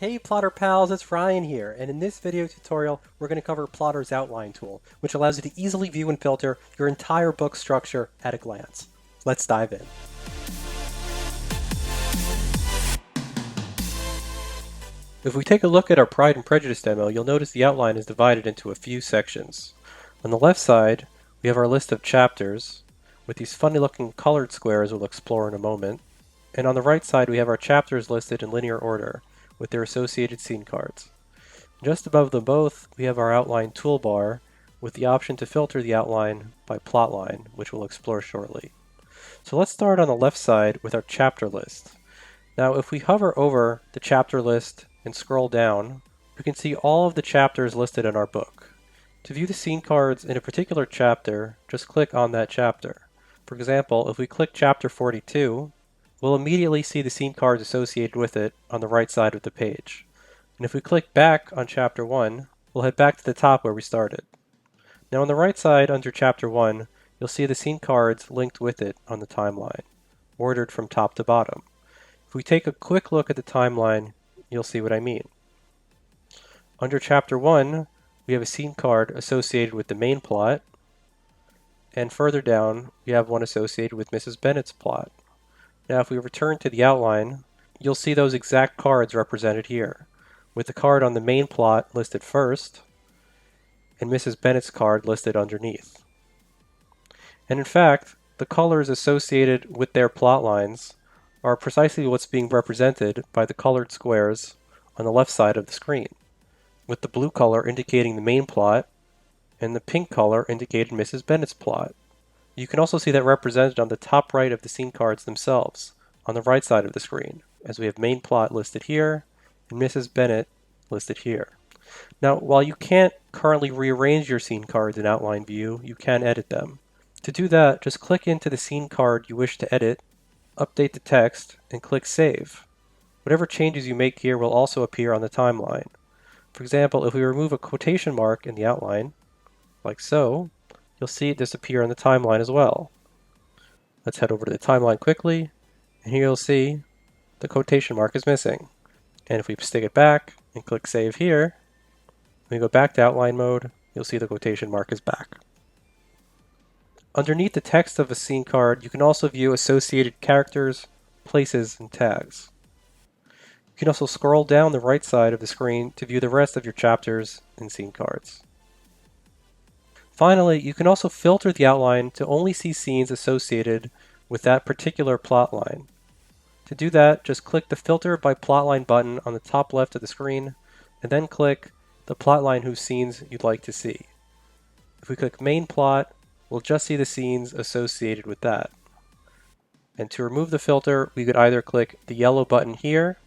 Hey Plottr pals, it's Ryan here, and in this video tutorial we're going to cover Plottr's Outline tool, which allows you to easily view and filter your entire book structure at a glance. Let's dive in. If we take a look at our Pride and Prejudice demo, you'll notice the outline is divided into a few sections. On the left side, we have our list of chapters, with these funny looking colored squares we'll explore in a moment. And on the right side, we have our chapters listed in linear order, with their associated scene cards. Just above them both, we have our outline toolbar, with the option to filter the outline by plot line, which we'll explore shortly. So let's start on the left side with our chapter list. Now if we hover over the chapter list and scroll down, we can see all of the chapters listed in our book. To view the scene cards in a particular chapter, just click on that chapter. For example, if we click chapter 42, we'll immediately see the scene cards associated with it on the right side of the page. And if we click back on chapter 1, we'll head back to the top where we started. Now on the right side under chapter 1, you'll see the scene cards linked with it on the timeline, ordered from top to bottom. If we take a quick look at the timeline, you'll see what I mean. Under chapter 1, we have a scene card associated with the main plot, and further down, we have one associated with Mrs. Bennet's plot. Now if we return to the outline, you'll see those exact cards represented here, with the card on the main plot listed first, and Mrs. Bennet's card listed underneath. And in fact, the colors associated with their plot lines are precisely what's being represented by the colored squares on the left side of the screen, with the blue color indicating the main plot, and the pink color indicating Mrs. Bennet's plot. You can also see that represented on the top right of the scene cards themselves, on the right side of the screen, as we have main plot listed here, and Mrs. Bennet listed here. Now, while you can't currently rearrange your scene cards in Outline View, you can edit them. To do that, just click into the scene card you wish to edit, update the text, and click Save. Whatever changes you make here will also appear on the timeline. For example, if we remove a quotation mark in the outline, like so, you'll see it disappear on the timeline as well. Let's head over to the timeline quickly, and here you'll see the quotation mark is missing. And if we stick it back and click Save here, when we go back to outline mode, you'll see the quotation mark is back. Underneath the text of a scene card, you can also view associated characters, places, and tags. You can also scroll down the right side of the screen to view the rest of your chapters and scene cards. Finally, you can also filter the outline to only see scenes associated with that particular plot line. To do that, just click the Filter by Plotline button on the top left of the screen, and then click the plotline whose scenes you'd like to see. If we click Main Plot, we'll just see the scenes associated with that. And to remove the filter, we could either click the yellow button here,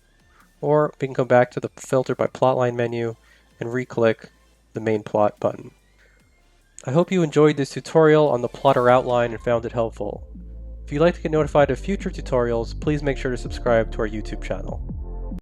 or we can go back to the Filter by Plotline menu and re-click the Main Plot button. I hope you enjoyed this tutorial on the Plottr Outline and found it helpful. If you'd like to get notified of future tutorials, please make sure to subscribe to our YouTube channel.